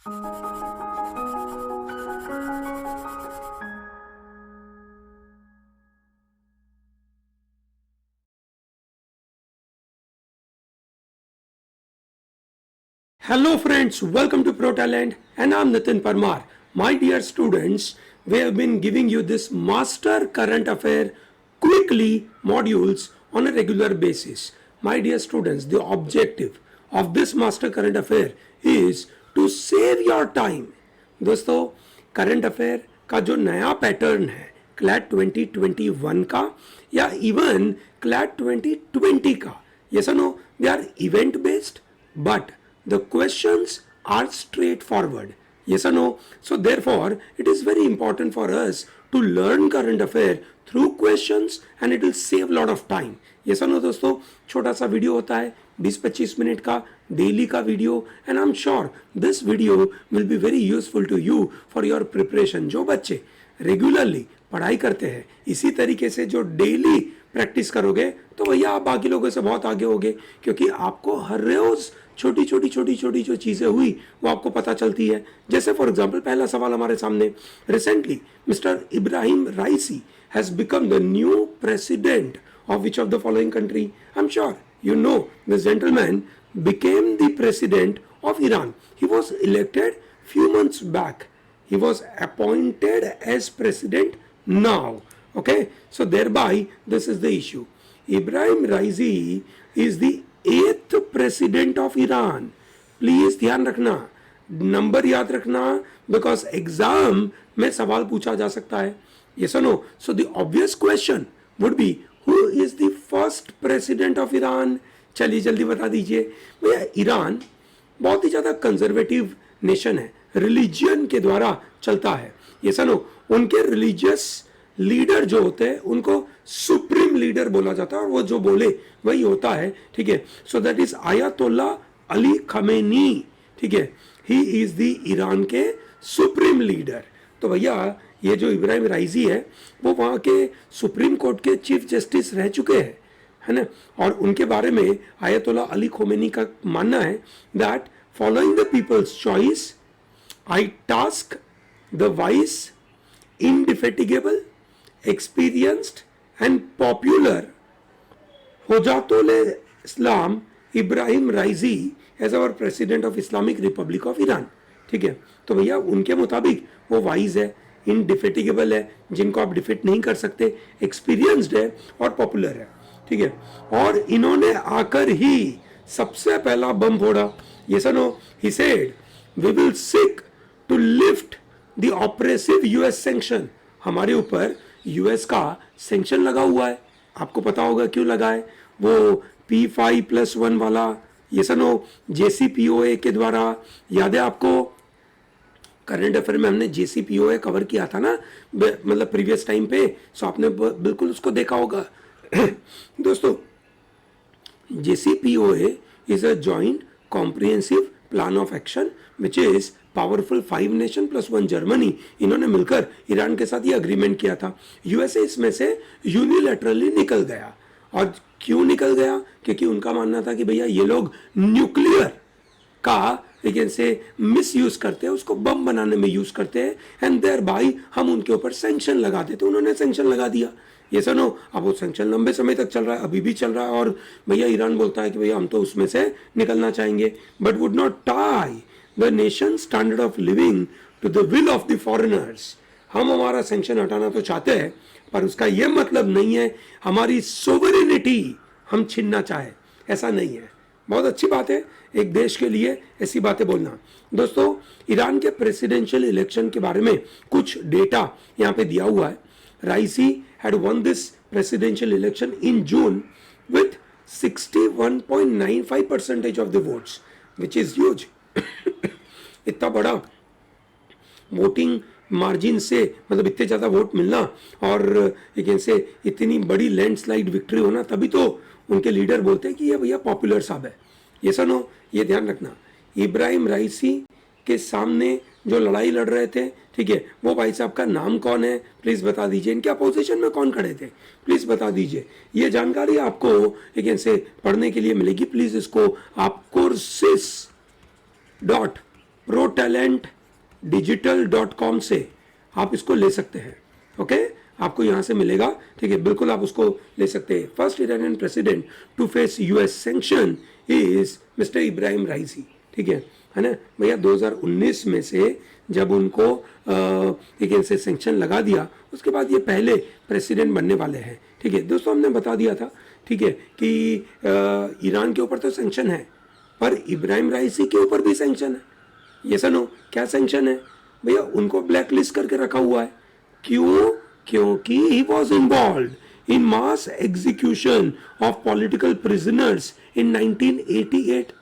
Hello friends, welcome to ProTalent and I'm Nitin Parmar. My dear students, we have been giving you this Master Current Affair quickly modules on a regular basis. My dear students, the objective of this Master Current Affair is to save your time. दोस्तों current affair का जो नया pattern है CLAT 2021 का या even CLAT 2020 का, yes और no, they are event based but the questions are straightforward. Yes or no? So therefore, it is very important for us to learn current affair through questions and it will save lot of time. Yes or no दोस्तों? छोटा सा video होता है 20-25 minute का daily का video and I'm sure this video will be very useful to you for your preparation. जो बच्चे regularly पढ़ाई करते हैं इसी तरीके से जो डेली प्रैक्टिस करोगे तो भैया आप बाकी लोगों से बहुत आगे होगे, क्योंकि आपको हर रोज छोटी छोटी जो चीजें हुई वो आपको पता चलती है. जैसे फॉर एग्जांपल पहला सवाल हमारे सामने, recently mister Ebrahim राइसी has become the new president of which of the following country. I am sure you know this gentleman became the president of Iran. He was elected few months back. He was appointed as president now. Okay, so thereby this is the issue. Ibrahim Raisi is the 8th president of Iran. Please ध्यान रखना, number याद रखना, because exam में सवाल पूछा जा सकता है. Yes or no? So the obvious question would be, who is the first president of Iran? चलिए जल्दी बता दीजिए भैया. ईरान बहुत ही ज्यादा कंजर्वेटिव नेशन है, रिलीजियन के द्वारा चलता है. ये सनो, उनके रिलीजियस लीडर जो होते हैं उनको सुप्रीम लीडर बोला जाता है और वो जो बोले वही होता है. ठीक है, सो that is ayatollah Ali Khamenei. ठीक है, ही इज द ईरान के सुप्रीम लीडर. तो भैया ये जो इब्राहिम राइसी है वो वहाँ के सुप्रीम कोर्ट के चीफ जस्टिस रह चुके हैं, है ना. और उनके बारे में आयतुल्ला अली खोमेनी का मानना है that following the people's choice I task the wise, indefatigable, experienced and popular Hujjatul Islam Ebrahim Raisi as our president of Islamic Republic of Iran. ठीक है, तो भैया उनके मुताबिक वो वाइज है, इनडिफेटिगेबल है, जिनको आप डिफीट नहीं कर सकते, एक्सपीरियंस्ड है और पॉपुलर है. ठीक है, और इन्होंने आकर ही सबसे पहला बम फोड़ा. ये सुनो, he said we will seek to lift the oppressive US sanction. हमारे ऊपर यूएस का सैंक्शन लगा हुआ है, आपको पता होगा क्यों लगा है. वो P5+1 वाला, ये सुनो, JCPOA के द्वारा, याद है आपको करंट अफेयर में हमने JCPOA कवर किया था ना, मतलब प्रीवियस टाइम पे. सो आपने बिल्कुल उसको देखा होगा. दोस्तों JCPOA is a joint comprehensive plan of action which is powerful 5 nation plus 1 Germany. इन्होंने मिलकर ईरान के साथ ये अग्रीमेंट किया था. यूएसए इसमें से यूनिलैटरली निकल गया. और क्यों निकल गया? क्योंकि उनका मानना था कि भैया ये लोग न्यूक्लियर का लेकिन से मिस यूज करते हैं, उसको बम बनाने में यूज करते हैं, एंड देयर बाई हम उनके ऊपर सैंक्शन लगा देते. उन्होंने सैंक्शन लगा दिया. ये सुनो, अब वो सैंक्शन लंबे समय तक चल रहा है, अभी भी चल रहा है. और भैया ईरान बोलता है कि भैया हम तो उसमें से निकलना चाहेंगे, but would not tie the nation standard of living to the will of the foreigners. हम हमारा सैंक्शन हटाना तो चाहते हैं, पर उसका यह मतलब नहीं है हमारी सोवरेनिटी हम छीनना चाहे, ऐसा नहीं है. बहुत अच्छी बात है एक देश के लिए ऐसी बातें बोलना. दोस्तों ईरान के प्रेसिडेंशियल इलेक्शन के बारे में कुछ डेटा यहाँ पे दिया हुआ है. राइसी had won this presidential election in June with 61.95% of the votes, which is huge. इतना बड़ा वोटिंग मार्जिन से, मतलब इतने ज़्यादा वोट मिलना और लेकिन से इतनी बड़ी लैंडस्लाइड विक्ट्री होना, तभी तो उनके लीडर बोलते हैं कि ये भैया पॉपुलर साहब है. ये सुनो, ये ध्यान रखना, इब्राहिम राइसी के सामने जो लड़ाई लड़ रहे थे, ठीक है, वो भाई साहब का नाम कौन है प्लीज बता दीजिए. इनके अपोजिशन में कौन खड़े थे प्लीज बता दीजिए. ये जानकारी आपको लेकिन से पढ़ने के लिए मिलेगी. प्लीज इसको आप protalentdigital.com से आप इसको ले सकते हैं. ओके, आपको यहाँ से मिलेगा. ठीक है, बिल्कुल आप उसको ले सकते हैं. First Iranian president to face US sanction is mister Ebrahim Raisi. ठीक है ना भैया. 2019 में से जब उनको एक ऐसे सैंक्शन लगा दिया, उसके बाद ये पहले प्रेसिडेंट बनने वाले हैं. ठीक है दोस्तों, हमने बता दिया था. ठीक है कि ईरान के ऊपर तो सैंक्शन है, पर इब्राहिम राइसी के ऊपर भी सैंक्शन है. ये सुनो, क्या सैंक्शन है भैया? उनको ब्लैक लिस्ट करके रखा हुआ है. क्यों? क्योंकि he was involve in mass execution of political prisoners in 1988.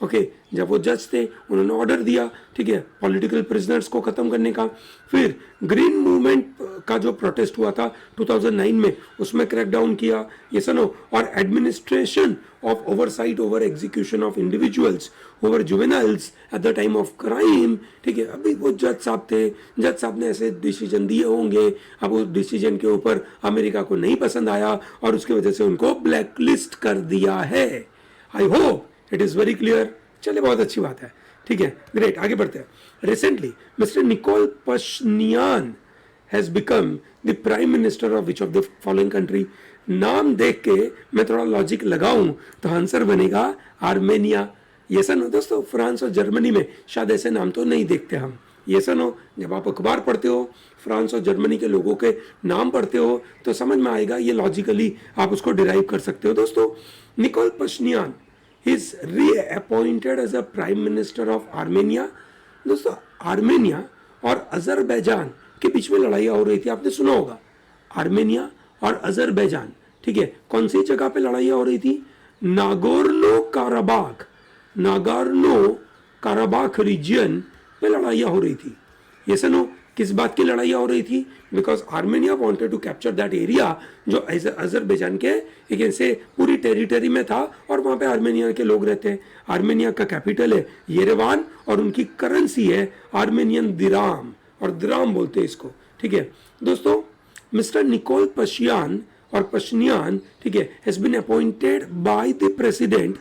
Okay, जब वो जज थे उन्होंने ऑर्डर दिया, ठीक है, पॉलिटिकल प्रिजनर्स को खत्म करने का. फिर ग्रीन मूवमेंट का जो प्रोटेस्ट हुआ था 2009 में, उसमें क्रैकडाउन किया. ये सुनो, और administration of oversight over execution of individuals over juveniles at the time of crime. ठीक है, अभी वो जज साहब थे, जज साहब ने ऐसे डिसीजन दिए होंगे. अब उस डिसीजन के ऊपर अमेरिका को नहीं पसंद आया और उसकी वजह से उनको ब्लैक लिस्ट कर दिया है. I hope it is very clear. चलिए, बहुत अच्छी बात है. ठीक है, ग्रेट. आगे बढ़ते हैं. Recently mister Nikol Pashinyan has become the prime minister of which of the following country. नाम देख के मैं थोड़ा लॉजिक लगाऊं तो आंसर बनेगा आर्मेनिया. ये सुनो दोस्तों, फ्रांस और जर्मनी में शायद ऐसे नाम तो नहीं देखते हम. ये सुनो, जब आप अखबार पढ़ते हो, फ्रांस और जर्मनी के लोगों के नाम पढ़ते हो, तो समझ में आएगा. ये लॉजिकली आप उसको डिराइव कर सकते हो. दोस्तों, Nikol Pashinyan is reappointed as a prime minister of Armenia. दोस्तों, आर्मेनिया और अजरबैजान के बीच में लड़ाइयाँ हो रही थी, आपने सुना होगा. आर्मेनिया और अजरबैजान, ठीक है, कौन सी जगह पे लड़ाइयाँ हो रही थी? Nagorno Karabakh, Nagorno Karabakh reason पे लड़ाइयाँ हो रही थी. ये सुनो, किस बात की लड़ाइयाँ हो रही थी? Because Armenia wanted to capture that area जो अजरबैजान के एक ऐसे पूरी टेरिटरी में था, और वहाँ पे आर्मेनिया के लोग रहते हैं. आर्मेनिया का कैपिटल है येरेवान और उनकी करेंसी है आर्मेनियन दिराम, और दिराम बोलते हैं इसको. ठीक है दोस्तों, मिस्टर निकोल पशनियान, ठीक है, has been appointed by the president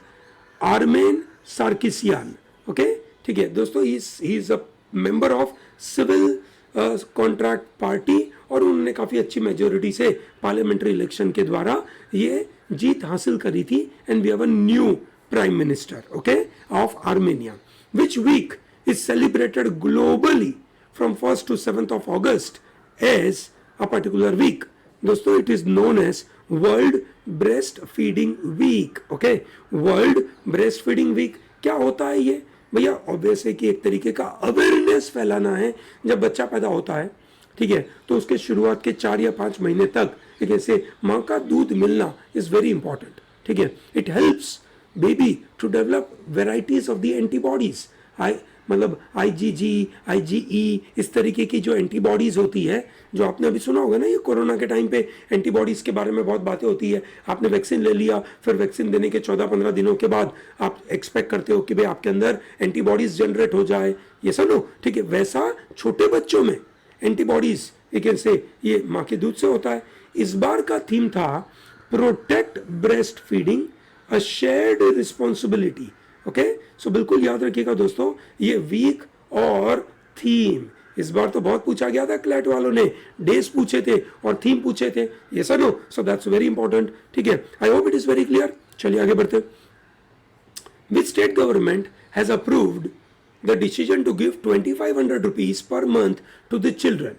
Armen Sarkissian. Okay, ठीक है दोस्तों, he is a member of Civil Contract party, और उन्होंने काफी अच्छी मेजोरिटी से पार्लियामेंट्री इलेक्शन के द्वारा ये जीत हासिल करी थी. And we have a new prime minister, okay, of Armenia, which week is celebrated globally from 1st to 7th of August as a particular week. दोस्तों, it is known as world breast feeding week. Okay, world breast feeding week क्या होता है ये भैया? Obvious है कि एक तरीके का अवेयरनेस फैलाना है. जब बच्चा पैदा होता है, ठीक है, तो उसके शुरुआत के 4 या 5 महीने तक एक ऐसे माँ का दूध मिलना इज वेरी इंपॉर्टेंट. ठीक है, it helps baby to develop varieties of the antibodies. मतलब IgG, IgE, इस तरीके की जो एंटीबॉडीज होती है, जो आपने अभी सुना होगा ना, ये कोरोना के टाइम पे एंटीबॉडीज के बारे में बहुत बातें होती है. आपने वैक्सीन ले लिया, फिर वैक्सीन देने के 14-15 दिनों के बाद आप एक्सपेक्ट करते हो कि भाई आपके अंदर एंटीबॉडीज जनरेट हो जाए. ये सुनो, ठीक है, वैसा छोटे बच्चों में एंटीबॉडीज एक से ये माँ के दूध से होता है. इस बार का थीम था protect breast feeding, a shared responsibility. Okay, so बिल्कुल याद रखिएगा दोस्तों, ये वीक और थीम इस बार तो बहुत पूछा गया था. क्लैट वालों ने डेज पूछे थे और थीम पूछे थे. ये सुनो, सो दैट्स वेरी इंपॉर्टेंट. ठीक है, I hope it is very clear. चलिए आगे बढ़ते. Which state government has approved the decision to give 2500 rupees per month to the children.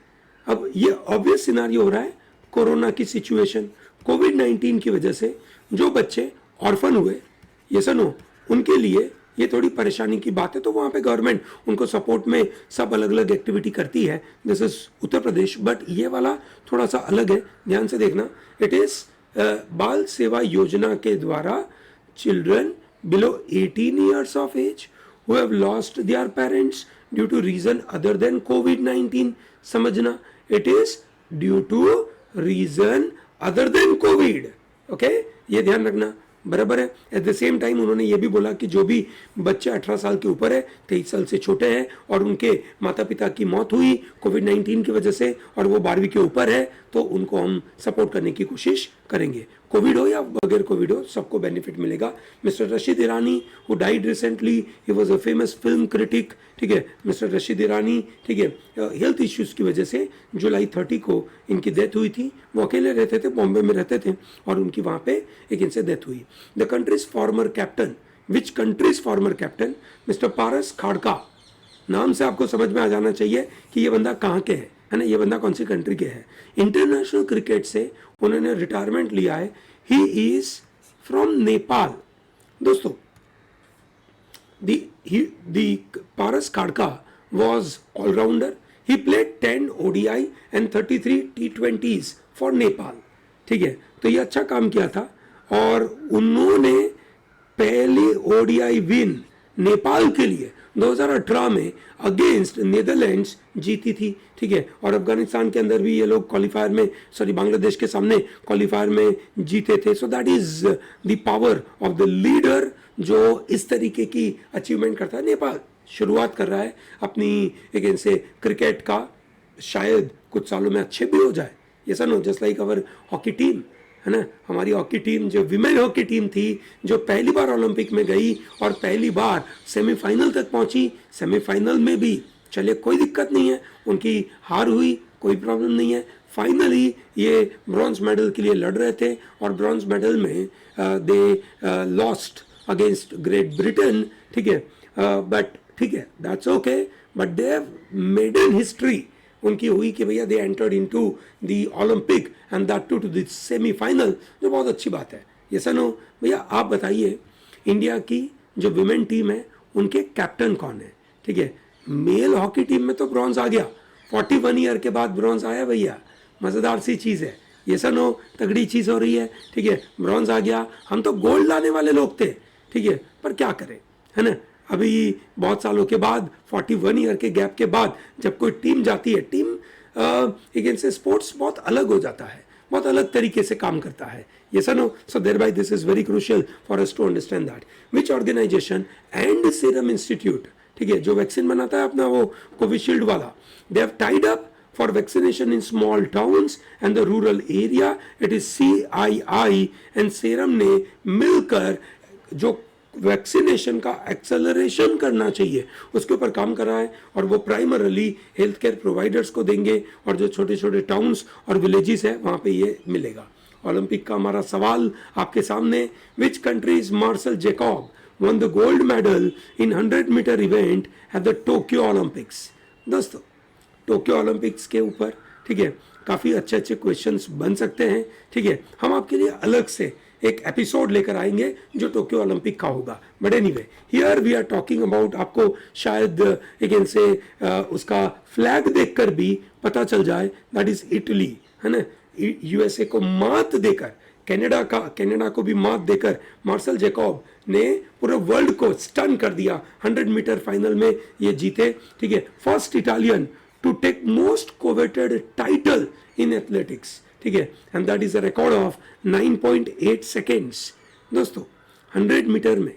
अब ये ऑब्वियस सिनारियो हो रहा है, कोरोना की सिचुएशन, कोविड-19 की वजह से जो बच्चे ऑर्फन हुए, ये सुनो, उनके लिए ये थोड़ी परेशानी की बात है. तो वहाँ पे गवर्नमेंट उनको सपोर्ट में सब अलग अलग एक्टिविटी करती है. This is Uttar Pradesh, but ये वाला थोड़ा सा अलग है, ध्यान से देखना. इट इज बाल सेवा योजना के द्वारा children below 18 years of age who have lost their parents due to reason other than COVID-19. समझना, it is due to reason other than COVID. Okay, ये ध्यान रखना, बराबर है. एट द सेम टाइम उन्होंने ये भी बोला कि जो भी बच्चे 18 साल के ऊपर है, 23 साल से छोटे हैं, और उनके माता पिता की मौत हुई कोविड-19 की वजह से, और वो 12वीं के ऊपर है, तो उनको हम सपोर्ट करने की कोशिश करेंगे, कोविड हो या बगैर कोविड हो, सबको बेनिफिट मिलेगा। Mister Rashid Irani who died recently, he was a famous film critic, ठीक है, मिस्टर रशीद ईरानी, ठीक है, हेल्थ इश्यूज की वजह से जुलाई 30 को इनकी डेथ हुई थी। वो अकेले रहते थे, बॉम्बे में रहते थे, और उनकी वहाँ पे एक इनसे डेथ हुई। The country's former captain, which country's former captain, mister Paras Khadka, नाम से आपको समझ में आ जाना चाहिए कि ये बंदा कहाँ के है ना, ये बंदा कौन सी कंट्री के है। इंटरनेशनल क्रिकेट से उन्होंने रिटायरमेंट लिया है। He is from Nepal. दोस्तों, the Paras Khadka was all-rounder. He played 10 ODI and 33 T20s for Nepal. ठीक है, तो ये अच्छा काम किया था, और उन्होंने पहली ODI विन नेपाल के लिए 2018 में अगेंस्ट नीदरलैंड्स जीती थी। ठीक है, और अफगानिस्तान के अंदर भी ये लोग क्वालिफायर में, सॉरी, बांग्लादेश के सामने क्वालिफायर में जीते थे। सो that is the power of the leader जो इस तरीके की अचीवमेंट करता है। नेपाल शुरुआत कर रहा है अपनी एक इनसे क्रिकेट का, शायद कुछ सालों में अच्छे भी हो जाए, ये no, just like our hockey team है ना। हमारी हॉकी टीम जो विमेन हॉकी टीम थी, जो पहली बार ओलंपिक में गई और पहली बार सेमीफाइनल तक पहुंची, सेमीफाइनल में भी चलिए कोई दिक्कत नहीं है, उनकी हार हुई, कोई प्रॉब्लम नहीं है। फाइनली ये ब्रॉन्ज मेडल के लिए लड़ रहे थे, और ब्रॉन्ज मेडल में they lost against Great Britain. ठीक है, बट ठीक है, that's okay, but they have made in history उनकी हुई कि भैया they entered into the Olympic and that too the semifinal, जो बहुत अच्छी बात है। ये सनो भैया, आप बताइए इंडिया की जो विमेन टीम है उनके कैप्टन कौन है? ठीक है, मेल हॉकी टीम में तो ब्रॉन्ज आ गया, 41 ईयर के बाद ब्रॉन्ज आया भैया, मजेदार सी चीज है ये सनो, तगड़ी चीज हो रही है। ठीक है, ब्रॉन्ज आ गया, हम तो गोल्ड लाने वाले लोग थे। ठीक है, पर क्या करें, है ना, अभी बहुत सालों के बाद, 41 ईयर के गैप के बाद जब कोई टीम जाती है, टीम अगेन से स्पोर्ट्स बहुत अलग हो जाता है, बहुत अलग तरीके से काम करता है। ये सनो, so thereby this is very crucial for us to understand that which organisation and Serum Institute, ठीक है, जो वैक्सीन बनाता है अपना वो कोविशील्ड वाला, they have tied up for vaccination in small towns and the rural area. It is CII and Serum ने मिलकर जो वैक्सीनेशन का एक्सेलरेशन करना चाहिए उसके ऊपर काम कर रहा है, और वो प्राइमरली हेल्थ केयर प्रोवाइडर्स को देंगे, और जो छोटे छोटे टाउन्स और विलेजेस है वहाँ पे ये मिलेगा। ओलंपिक का हमारा सवाल आपके सामने, which countries Marcell Jacob won the gold medal in 100 meter event at the Tokyo Olympics। दोस्तों, टोक्यो ओलंपिक्स के ऊपर, ठीक है, काफ़ी अच्छे अच्छे क्वेश्चंस बन सकते हैं। ठीक है, हम आपके लिए अलग से एक एपिसोड लेकर आएंगे जो टोक्यो ओलंपिक का होगा। But anyway, here we are talking about, आपको शायद एक इनसे उसका फ्लैग देखकर भी पता चल जाए, दैट इज इटली, है ना। यूएसए को मात देकर, कनाडा को भी मात देकर मार्शल जैकब ने पूरे वर्ल्ड को स्टन कर दिया। 100 मीटर फाइनल में ये जीते। ठीक है, first Italian to take most coveted title in athletics, ठीक है, and that is a record of 9.8 seconds। दोस्तों, 100 मीटर में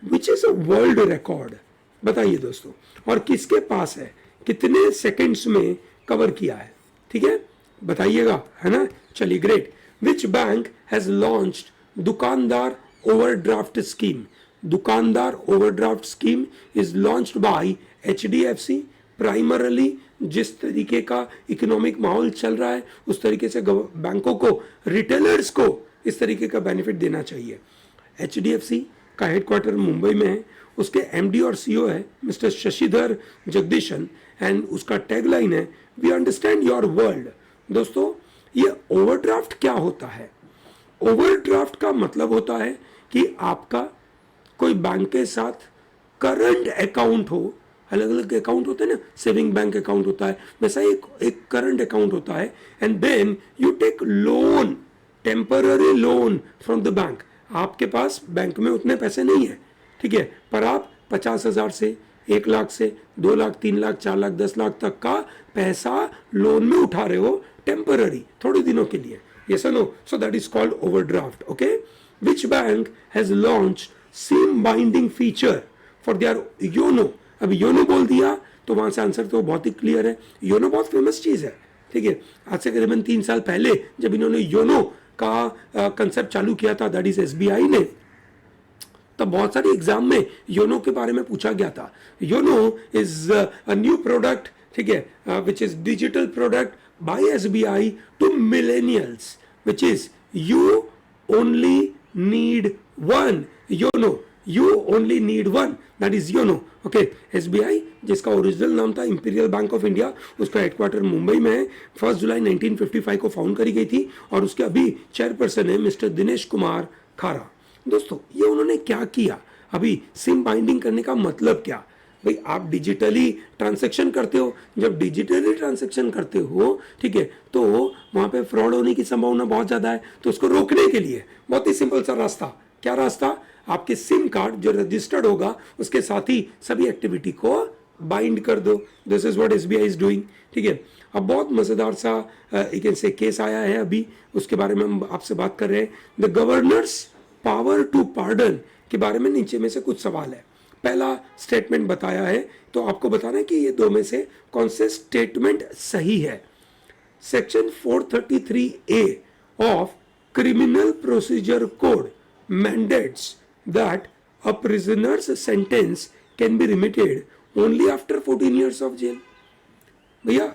which is a world record, बताइए दोस्तों, और किसके पास है, कितने सेकंड्स में कवर किया है? ठीक है, बताइएगा, है ना। चलिए, great. which bank has launched दुकानदार ओवरड्राफ्ट स्कीम? दुकानदार overdraft scheme is launched by HDFC। Primarily जिस तरीके का इकोनॉमिक माहौल चल रहा है उस तरीके से बैंकों को, रिटेलर्स को इस तरीके का बेनिफिट देना चाहिए। HDFC का हेडक्वार्टर मुंबई में है, उसके MD और CEO है मिस्टर शशिधर जगदीशन, एंड उसका टैगलाइन है, वी अंडरस्टैंड योर वर्ल्ड। दोस्तों, ये ओवरड्राफ्ट क्या होता है? ओवरड्राफ्ट का मतलब होता है कि आपका कोई बैंक के साथ करंट अकाउंट हो, अलग अलग अकाउंट होते हैं ना, सेविंग बैंक अकाउंट होता है, वैसा एक करंट अकाउंट होता है, and then you take loan, temporary loan from the bank. आपके पास बैंक में उतने पैसे नहीं है, ठीक है, पर आप 50,000 से, 1 लाख से, 2 लाख, 3 लाख, 4 लाख, 10 लाख तक का पैसा लोन में उठा रहे हो, टेम्पररी, थोड़े दिनों के लिए। यस और no? So that is called overdraft. Okay, which bank has launched same binding feature for their YONO? अभी योनो बोल दिया तो वहां से आंसर तो बहुत ही क्लियर है। योनो बहुत फेमस चीज है, ठीक है। आज से करीबन 3 साल पहले जब इन्होंने योनो का कंसेप्ट चालू किया था, दैट इज एसबीआई ने, तब बहुत सारे एग्जाम में योनो के बारे में पूछा गया था. YONO is a new product, ठीक है, which is digital product by SBI to millennials, which is you only need one YONO, you only need one, that is YONO. Okay, SBI जिसका ओरिजिनल नाम था इंपीरियल बैंक ऑफ इंडिया, उसका headquarter Mumbai में है. 1 जुलाई 1955 को found करी गई थी और उसके अभी चेयरपर्सन है मिस्टर दिनेश कुमार खारा. दोस्तों ये उन्होंने क्या किया, अभी सिम बाइंडिंग करने का मतलब क्या? भाई आप डिजिटली ट्रांजैक्शन करते हो, जब डिजिटली ट्रांजैक्शन करते हो, ठीक है, तो वहां पे फ्रॉड होने की संभावना बहुत ज्यादा है. तो उसको रोकने के लिए बहुत ही सिंपल सा रास्ता, क्या रास्ता? आपके सिम कार्ड जो रजिस्टर्ड होगा उसके साथ ही सभी एक्टिविटी को बाइंड कर दो. This is what SBI is doing. ठीक है, अब बहुत मजेदार सा एक ऐसे केस आया है अभी, उसके बारे में हम आपसे बात कर रहे हैं. The governor's power to pardon के बारे में नीचे में से कुछ सवाल है. पहला स्टेटमेंट बताया है, तो आपको बताना है कि ये दो में से कौन से स्टेटमेंट सही है. Section 433A of Criminal Procedure Code mandates that a prisoner's sentence can be remitted only after 14 years of jail. भैया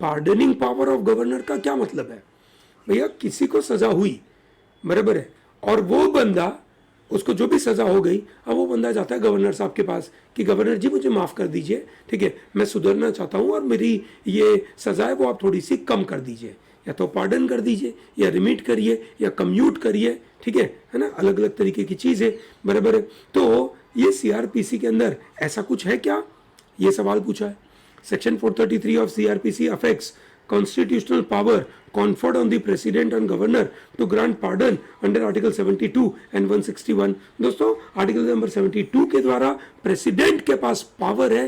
पार्डनिंग पावर ऑफ गवर्नर का क्या मतलब है? भैया किसी को सजा हुई, बराबर है, और वो बंदा, उसको जो भी सजा हो गई, अब वो बंदा जाता है गवर्नर साहब के पास कि गवर्नर जी मुझे माफ कर दीजिए, ठीक है, मैं सुधरना चाहता हूं और मेरी ये सजा है वो आप थोड़ी सी कम कर दीजिए, या तो पार्डन कर दीजिए, या रिमिट करिए, या कम्यूट करिए. ठीक है ना, अलग अलग तरीके की चीज है, बराबर है. तो ये सीआरपीसी के अंदर ऐसा कुछ है क्या, ये सवाल पूछा है. Section 433 of CrPC affects constitutional power conferred on the president and governor to grant pardon under article 72 and 161. दोस्तों आर्टिकल नंबर 72 के द्वारा प्रेसिडेंट के पास पावर है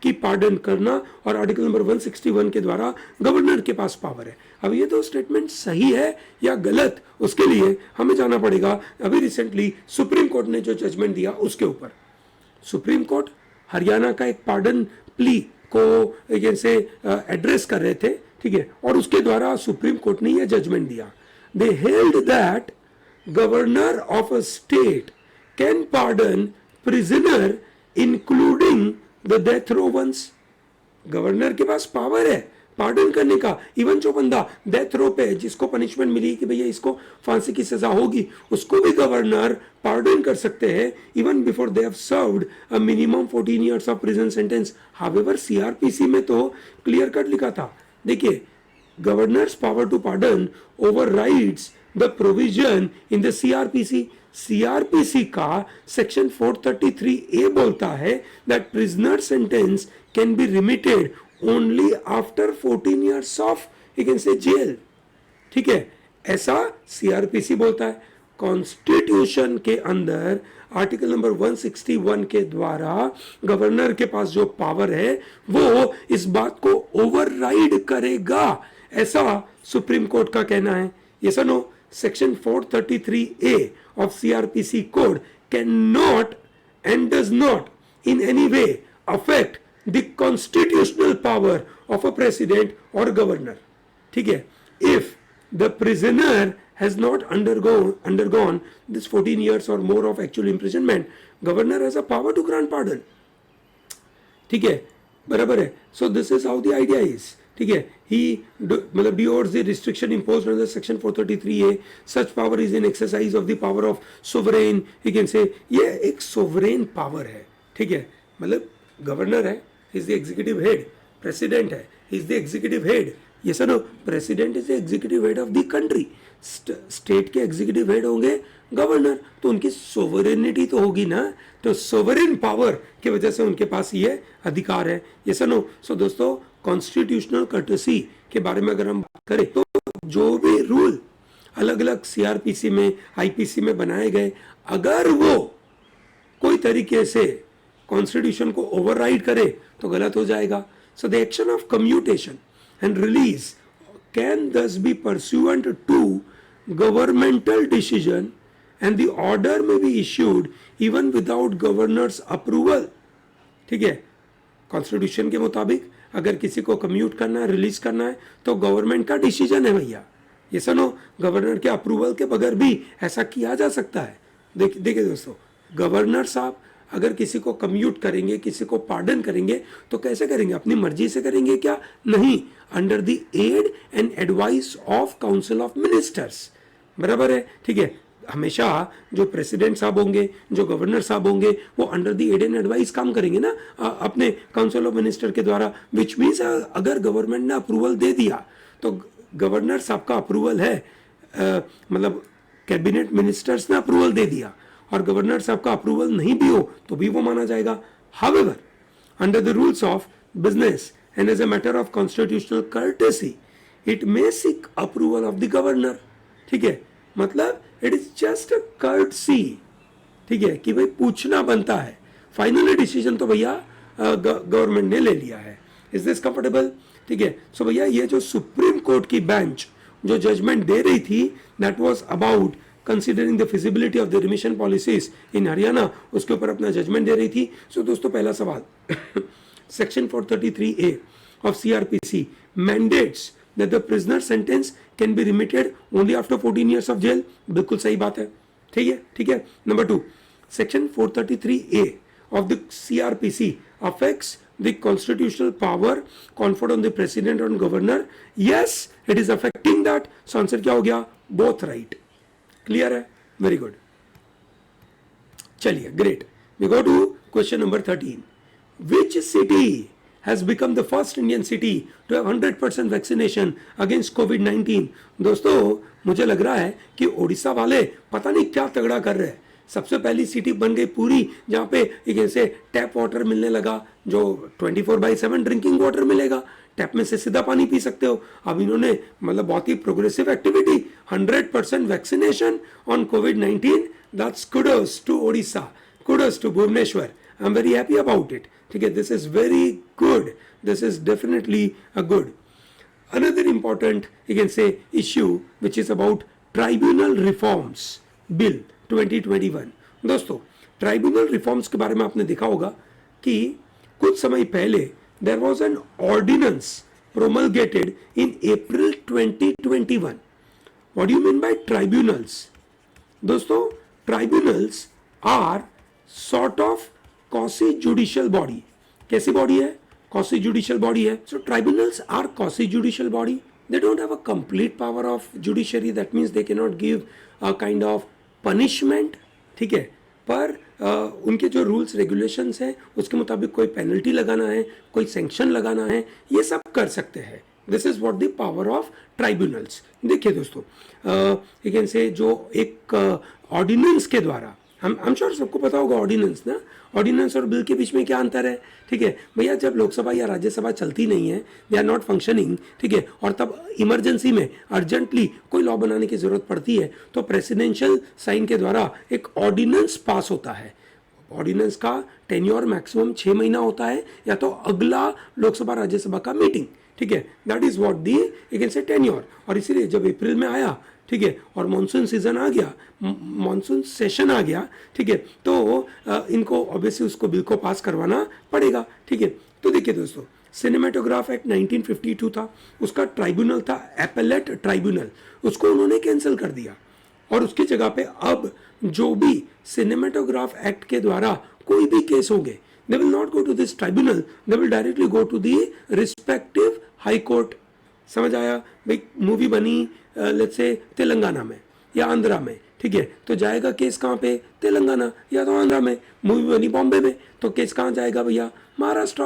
कि पार्डन करना, और आर्टिकल नंबर 161 के द्वारा गवर्नर के पास पावर है. अब ये दो स्टेटमेंट सही है या गलत, उसके लिए हमें जाना पड़ेगा अभी रिसेंटली सुप्रीम कोर्ट ने जो जजमेंट दिया उसके ऊपर. सुप्रीम कोर्ट हरियाणा का एक पार्डन प्ली को जैसे एड्रेस कर रहे थे, ठीक है, और उसके द्वारा सुप्रीम कोर्ट ने यह जजमेंट दिया. They held that governor of a state can pardon prisoner including the death row ones. Governor के पास पावर है पार्डन करने का, इवन जो बंदा डेथ रो पे, जिसको पनिशमेंट मिली कि भैया इसको फांसी की सजा होगी, उसको भी गवर्नर पार्डन कर सकते हैं even before they have served a minimum 14 years of prison sentence. However CrPC में तो क्लियर कट लिखा था, देखिए, governor's power to pardon overrides the provision in the CrPC. CrPC का सेक्शन 433A बोलता है that prisoner sentence can be remitted only after 14 years of you can say jail. ठीक है, ऐसा सीआरपीसी बोलता है. कॉन्स्टिट्यूशन के अंदर आर्टिकल नंबर 161 के द्वारा गवर्नर के पास जो पावर है वो इस बात को ओवरराइड करेगा, ऐसा सुप्रीम कोर्ट का कहना है. ये सुनो, section 433A of CRPC code cannot and does not in any way affect the constitutional power of a president or governor. ठीक है, if the prisoner has not undergone this 14 years or more of actual imprisonment, governor has a power to grant pardon. ठीक है, बराबर है. So this is how the idea is. ठीक है, he मतलब derogates the restriction imposed under section 433A. Such power is in exercise of the power of sovereign. You can say ये एक sovereign power है. ठीक है, मतलब गवर्नर है, he is the executive head. President है, he is the executive head. ये sir, president is the executive head of the country. State के एग्जीक्यूटिव हेड होंगे गवर्नर, तो उनकी सोवरेनिटी तो होगी ना, तो सोवरेन पावर की वजह से उनके पास ये अधिकार है. ये सुनो, सो दोस्तों कॉन्स्टिट्यूशनल कर्टसी के बारे में अगर हम बात करें तो जो भी रूल अलग अलग सीआरपीसी में, आईपीसी में बनाए गए, अगर वो कोई तरीके से कॉन्स्टिट्यूशन को ओवरराइड करे तो गलत हो जाएगा. So the action of commutation and release can thus be pursuant to governmental decision and the order may be issued even without governor's approval. ठीक है, कॉन्स्टिट्यूशन के मुताबिक अगर किसी को कम्यूट करना है, रिलीज करना है, तो गवर्नमेंट का डिसीजन है भैया. ये सुनो, गवर्नर के अप्रूवल के बगैर भी ऐसा किया जा सकता है। देखिए दोस्तों, गवर्नर साहब अगर किसी को कम्यूट करेंगे, किसी को पार्डन करेंगे, तो कैसे करेंगे? अपनी मर्जी से करेंगे क्या? नहीं, under the aid and advice of council of ministers. बराबर है, ठीक है। हमेशा जो प्रेसिडेंट साहब होंगे, जो गवर्नर साहब होंगे, वो under the aid and advice काम करेंगे ना, अपने काउंसिल ऑफ मिनिस्टर के द्वारा। विच मीन्स अगर गवर्नमेंट ने अप्रूवल दे दिया तो गवर्नर साहब का अप्रूवल है, मतलब कैबिनेट मिनिस्टर्स ने अप्रूवल दे दिया और गवर्नर साहब का अप्रूवल नहीं भी हो तो भी वो माना जाएगा। However, under the rules of business and as a matter of constitutional courtesy, it may seek approval of the governor. ठीक है, मतलब it is just a courtesy, ठीक है, कि भाई पूछना बनता है। फाइनली डिसीजन तो भैया गवर्नमेंट ने ले लिया है। Is this comfortable? ठीक है। सो भैया ये जो सुप्रीम कोर्ट की बेंच जो जजमेंट दे रही थी, that was about considering the feasibility of the remission policies इन हरियाणा, उसके ऊपर अपना जजमेंट दे रही थी। सो दोस्तों, पहला सवाल section 433A of CRPC mandates that the prisoner sentence can be remitted only after 14 years of jail। बिल्कुल सही बात है, ठीक है, ठीक है। Number 2, section 433A of the CRPC affects the constitutional power conferred on the president and governor। yes, it is affecting that। so answer क्या हो गया? both right। क्लियर है? Very good. चलिए, great. We go to question number 13। Which city has become the first Indian city to have 100% vaccination against COVID-19। दोस्तों, मुझे लग रहा है कि ओडिशा वाले पता नहीं क्या तगड़ा कर रहे हैं। सबसे पहली सिटी बन गई पूरी, जहाँ पे एक ऐसे टैप वाटर मिलने लगा, जो 24/7 ड्रिंकिंग वाटर मिलेगा, टैप में से सीधा पानी पी सकते हो। अब इन्होंने मतलब बहुत ही progressive activity, 100% vaccination on COVID-19। That's kudos to Odisha, kudos to Bhubaneswar. I am very happy about it. ठीक है, this is very good, this is definitely a good. Another important, you can say, issue which is about tribunal reforms bill 2021। दोस्तों, tribunal reforms के बारे में आपने देखा होगा कि कुछ समय पहले there was an ordinance promulgated in April 2021। What do you mean by tribunals? दोस्तों, tribunals are sort of quasi judicial body। कैसी बॉडी है? quasi judicial body है। so tribunals are quasi judicial body, they don't have a complete power of judiciary, that means they cannot give a kind of punishment। ठीक है, पर उनके जो rules regulations हैं उसके मुताबिक कोई पेनल्टी लगाना है, कोई सैंक्शन लगाना है, ये सब कर सकते हैं। This is what the power of tribunals. देखिए दोस्तों, यू कैन से जो एक ऑर्डिनेंस के द्वारा, हम श्योर सबको पता होगा ऑर्डिनेंस ना, ऑर्डिनेंस और बिल के बीच में क्या अंतर है? ठीक है भैया, जब लोकसभा या राज्यसभा चलती नहीं है, दे आर नॉट फंक्शनिंग, ठीक है, और तब इमरजेंसी में अर्जेंटली कोई लॉ बनाने की जरूरत पड़ती है, तो प्रेसिडेंशियल साइन के द्वारा एक ऑर्डिनेंस पास होता है। ऑर्डिनेंस का टेन्योर मैक्सिमम 6 महीना होता है, या तो अगला लोकसभा राज्यसभा का मीटिंग। ठीक है, that is what the you can से टेन्योर। और इसीलिए जब अप्रैल में आया, ठीक है, और मानसून सीजन आ गया, मानसून सेशन आ गया, ठीक है, तो इनको ऑब्वियसली उसको बिल को पास करवाना पड़ेगा। ठीक है, तो देखिए दोस्तों, सिनेमेटोग्राफ एक्ट 1952 था, उसका ट्राइब्यूनल था एपेलेट ट्राइब्यूनल, उसको उन्होंने कैंसिल कर दिया और उसकी जगह पे अब जो भी सिनेमेटोग्राफ एक्ट के द्वारा कोई भी केस होंगे, they will not go to this tribunal, they will directly go to the respective high court। समझ आया भाई? मूवी बनी लेट्स से तेलंगाना में या आंध्रा में, ठीक है, तो जाएगा केस कहाँ पे? तेलंगाना या तो आंध्रा में। मूवी बनी बॉम्बे में, तो केस कहाँ जाएगा भैया? महाराष्ट्र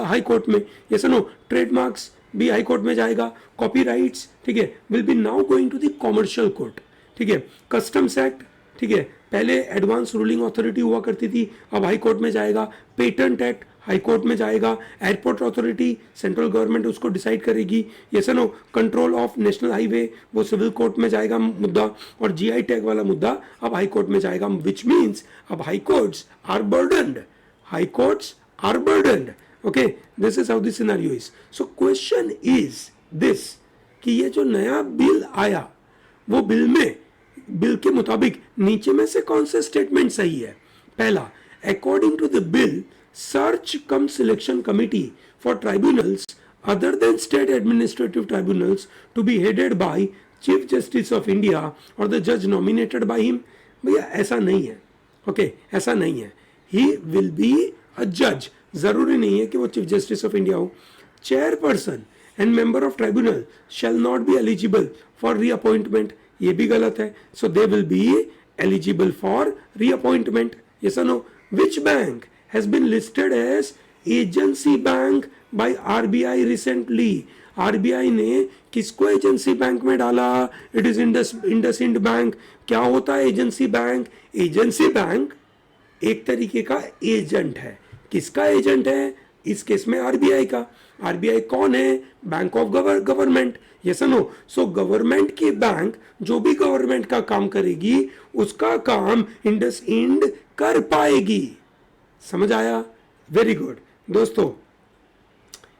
हाई कोर्ट में। ये सुनो, ट्रेडमार्क्स भी हाई कोर्ट में जाएगा। कॉपीराइट्स, ठीक है, will be now going to the commercial court. ठीक है, कस्टम्स एक्ट, ठीक है, पहले एडवांस रूलिंग अथॉरिटी हुआ करती थी, अब हाई कोर्ट में जाएगा। पेटेंट एक्ट हाई कोर्ट में जाएगा। एयरपोर्ट अथॉरिटी सेंट्रल गवर्नमेंट उसको डिसाइड करेगी। ये सुनो, कंट्रोल ऑफ नेशनल हाईवे वो सिविल कोर्ट में जाएगा मुद्दा, और जीआई टैग वाला मुद्दा अब हाई कोर्ट में जाएगा। विच मीन्स अब high courts are burdened, high courts are burdened. Okay, this is how the scenario is. So question is this कि ये जो नया बिल आया, वो बिल के मुताबिक नीचे में से कौन से स्टेटमेंट सही है? पहला, according to the bill, search cum selection committee for tribunals other than state administrative tribunals to be headed by chief justice of India और द जज नॉमिनेटेड बाय हिम। भैया ऐसा नहीं है, ओके ऐसा नहीं है। ही विल बी अ जज, जरूरी नहीं है कि वो चीफ जस्टिस ऑफ इंडिया हो। Chairperson and member of tribunal shall not be eligible for reappointment, ये भी गलत है। So they will be eligible for reappointment, yes और no. Which bank has been listed as agency bank by RBI recently, RBI ने किसको agency bank में डाला? It is IndusInd bank. क्या होता है एजेंसी बैंक? एजेंसी बैंक एक तरीके का एजेंट है। किसका एजेंट है? इस केस में आरबीआई का। आरबीआई कौन है? Bank of government, yes no. So government की बैंक जो भी गवर्नमेंट का काम करेगी उसका काम इंडसइंड कर पाएगी। समझ आया? वेरी गुड दोस्तों।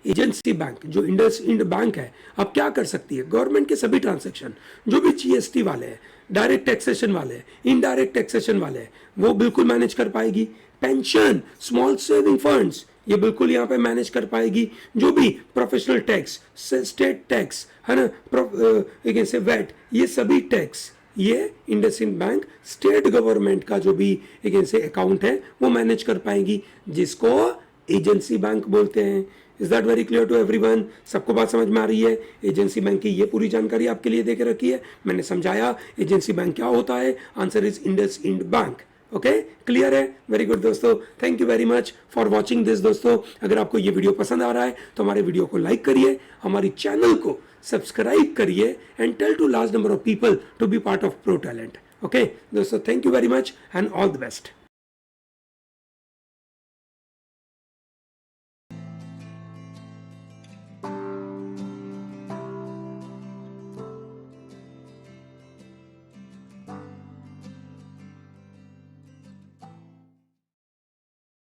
एजेंसी बैंक जो इंडसइंड बैंक है अब क्या कर सकती है? गवर्नमेंट के सभी ट्रांसैक्शन जो भी जीएसटी वाले हैं, डायरेक्ट टैक्सेशन वाले हैं, इनडायरेक्ट टैक्सेशन वाले हैं, वो बिल्कुल मैनेज कर पाएगी। पेंशन, स्मॉल सेविंग फंड्स, ये बिल्कुल यहाँ पे मैनेज कर पाएगी। जो भी प्रोफेशनल टैक्स, स्टेट टैक्स है ना, से वैट, ये सभी टैक्स ये इंडसइंड बैंक स्टेट गवर्नमेंट का जो भी एक से अकाउंट है वो मैनेज कर पाएगी, जिसको एजेंसी बैंक बोलते हैं। Is that very clear to everyone? सबको बात समझ में आ रही है? एजेंसी बैंक की ये पूरी जानकारी आपके लिए देके रखी है, मैंने समझाया एजेंसी बैंक क्या होता है। Answer is IndusInd bank. Okay, clear है? वेरी गुड दोस्तों, thank you very much for watching this. दोस्तों अगर आपको ये वीडियो पसंद आ रहा है तो हमारे वीडियो को लाइक करिए, हमारी चैनल को सब्सक्राइब करिए and tell to large number of people to be part of pro talent. Okay दोस्तों, thank you very much and all the best.